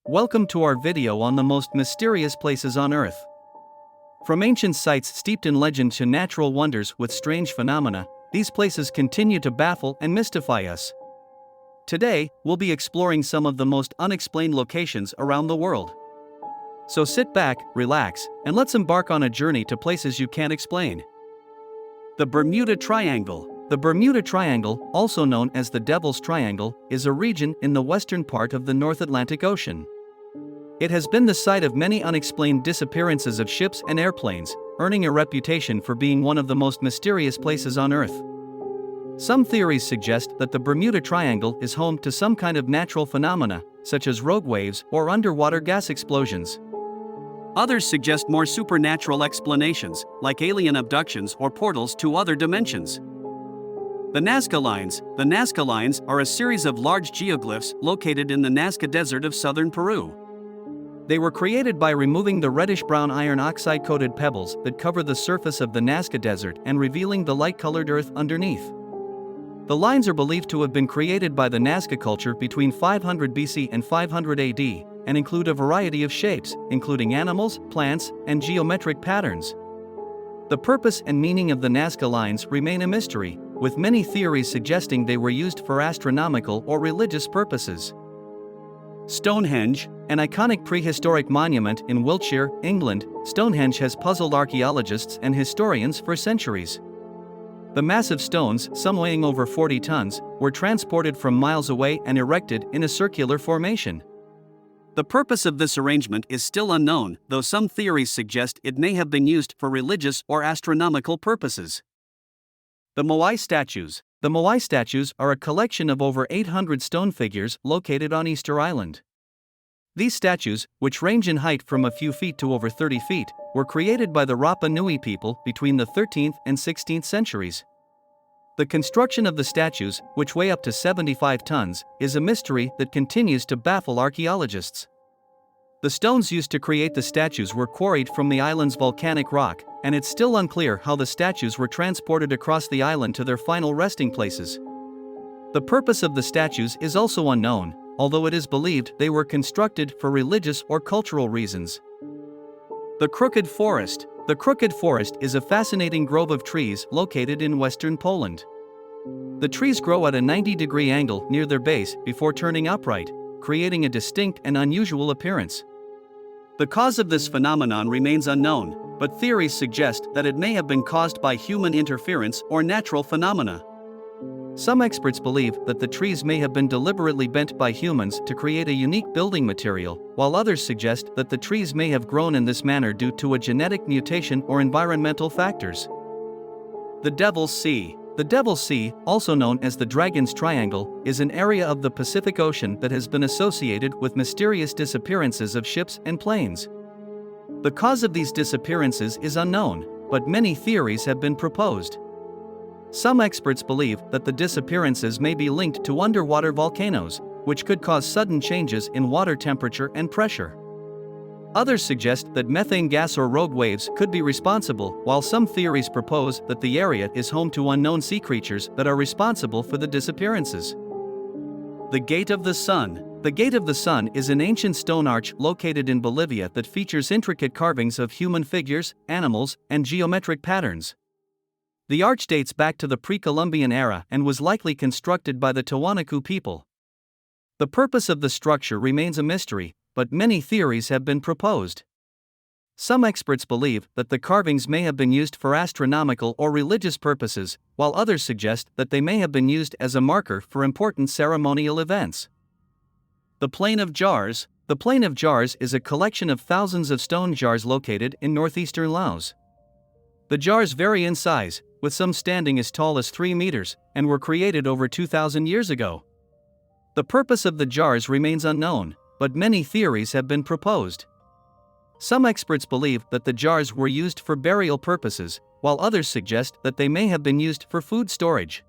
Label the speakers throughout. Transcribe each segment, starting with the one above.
Speaker 1: Welcome to our video on the most mysterious places on Earth. From ancient sites steeped in legend to natural wonders with strange phenomena, these places continue to baffle and mystify us. Today, we'll be exploring some of the most unexplained locations around the world. So sit back, relax, and let's embark on a journey to places you can't explain. The Bermuda Triangle. The Bermuda Triangle, also known as the Devil's Triangle, is a region in the western part of the North Atlantic Ocean. It has been the site of many unexplained disappearances of ships and airplanes, earning a reputation for being one of the most mysterious places on Earth. Some theories suggest that the Bermuda Triangle is home to some kind of natural phenomena, such as rogue waves or underwater gas explosions. Others suggest more supernatural explanations, like alien abductions or portals to other dimensions. The Nazca Lines. The Nazca Lines are a series of large geoglyphs located in the Nazca Desert of southern Peru. They were created by removing the reddish-brown iron oxide-coated pebbles that cover the surface of the Nazca Desert and revealing the light-colored earth underneath. The lines are believed to have been created by the Nazca culture between 500 BC and 500 AD, and include a variety of shapes, including animals, plants, and geometric patterns. The purpose and meaning of the Nazca Lines remain a mystery, with many theories suggesting they were used for astronomical or religious purposes. Stonehenge, an iconic prehistoric monument in Wiltshire, England, Stonehenge has puzzled archaeologists and historians for centuries. The massive stones, some weighing over 40 tons, were transported from miles away and erected in a circular formation. The purpose of this arrangement is still unknown, though some theories suggest it may have been used for religious or astronomical purposes. The Malai Statues. The Malai Statues are a collection of over 800 stone figures located on Easter Island. These statues, which range in height from a few feet to over 30 feet, were created by the Rapa Nui people between the 13th and 16th centuries. The construction of the statues, which weigh up to 75 tons, is a mystery that continues to baffle archaeologists. The stones used to create the statues were quarried from the island's volcanic rock, and it's still unclear how the statues were transported across the island to their final resting places. The purpose of the statues is also unknown, although it is believed they were constructed for religious or cultural reasons. The Crooked Forest. The Crooked Forest is a fascinating grove of trees located in western Poland. The trees grow at a 90-degree angle near their base before turning upright, creating a distinct and unusual appearance. The cause of this phenomenon remains unknown, but theories suggest that it may have been caused by human interference or natural phenomena. Some experts believe that the trees may have been deliberately bent by humans to create a unique building material, while others suggest that the trees may have grown in this manner due to a genetic mutation or environmental factors. The Devil's Sea. The Devil's Sea, also known as the Dragon's Triangle, is an area of the Pacific Ocean that has been associated with mysterious disappearances of ships and planes. The cause of these disappearances is unknown, but many theories have been proposed. Some experts believe that the disappearances may be linked to underwater volcanoes, which could cause sudden changes in water temperature and pressure. Others suggest that methane gas or rogue waves could be responsible, while some theories propose that the area is home to unknown sea creatures that are responsible for the disappearances. The Gate of the Sun. The Gate of the Sun is an ancient stone arch located in Bolivia that features intricate carvings of human figures, animals, and geometric patterns. The arch dates back to the pre-Columbian era and was likely constructed by the Tiwanaku people. The purpose of the structure remains a mystery, but many theories have been proposed. Some experts believe that the carvings may have been used for astronomical or religious purposes, while others suggest that they may have been used as a marker for important ceremonial events. The Plain of Jars. The Plain of Jars is a collection of thousands of stone jars located in northeastern Laos. The jars vary in size, with some standing as tall as 3 meters, and were created over 2,000 years ago. The purpose of the jars remains unknown, but many theories have been proposed. Some experts believe that the jars were used for burial purposes, while others suggest that they may have been used for food storage.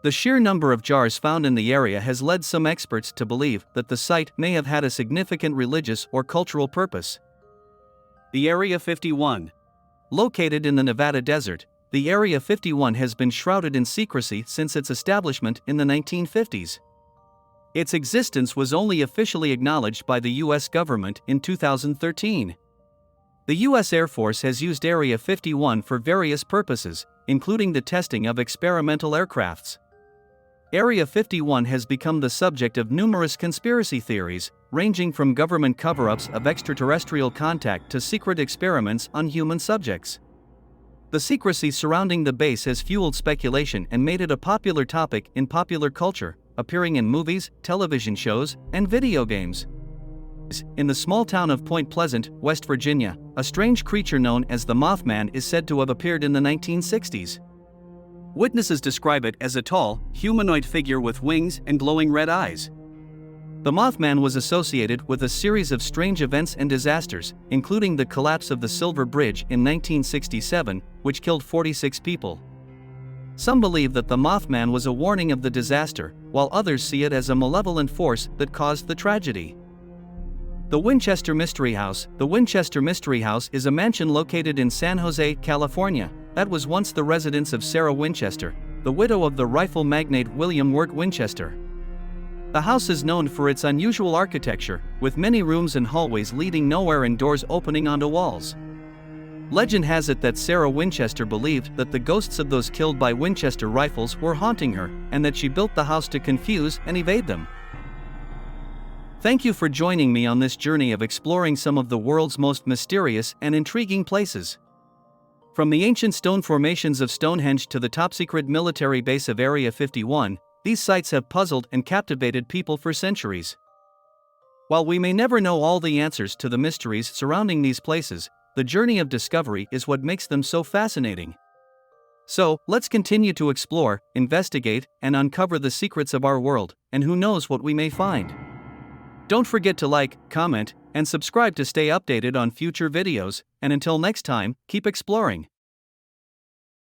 Speaker 1: The sheer number of jars found in the area has led some experts to believe that the site may have had a significant religious or cultural purpose. The Area 51. Located in the Nevada desert, the Area 51 has been shrouded in secrecy since its establishment in the 1950s. Its existence was only officially acknowledged by the U.S. government in 2013. The U.S. Air Force has used Area 51 for various purposes, including the testing of experimental aircrafts. Area 51 has become the subject of numerous conspiracy theories, ranging from government cover-ups of extraterrestrial contact to secret experiments on human subjects. The secrecy surrounding the base has fueled speculation and made it a popular topic in popular culture, appearing in movies, television shows, and video games. In the small town of Point Pleasant, West Virginia, a strange creature known as the Mothman is said to have appeared in the 1960s. Witnesses describe it as a tall, humanoid figure with wings and glowing red eyes. The Mothman was associated with a series of strange events and disasters, including the collapse of the Silver Bridge in 1967, which killed 46 people. Some believe that the Mothman was a warning of the disaster, while others see it as a malevolent force that caused the tragedy. The Winchester Mystery House. The Winchester Mystery House is a mansion located in San Jose, California, that was once the residence of Sarah Winchester, the widow of the rifle magnate William Wirt Winchester. The house is known for its unusual architecture, with many rooms and hallways leading nowhere and doors opening onto walls. Legend has it that Sarah Winchester believed that the ghosts of those killed by Winchester rifles were haunting her, and that she built the house to confuse and evade them. Thank you for joining me on this journey of exploring some of the world's most mysterious and intriguing places. From the ancient stone formations of Stonehenge to the top-secret military base of Area 51, these sites have puzzled and captivated people for centuries. While we may never know all the answers to the mysteries surrounding these places, the journey of discovery is what makes them so fascinating. So, let's continue to explore, investigate, and uncover the secrets of our world, and who knows what we may find. Don't forget to like, comment, and subscribe to stay updated on future videos, and until next time, keep exploring.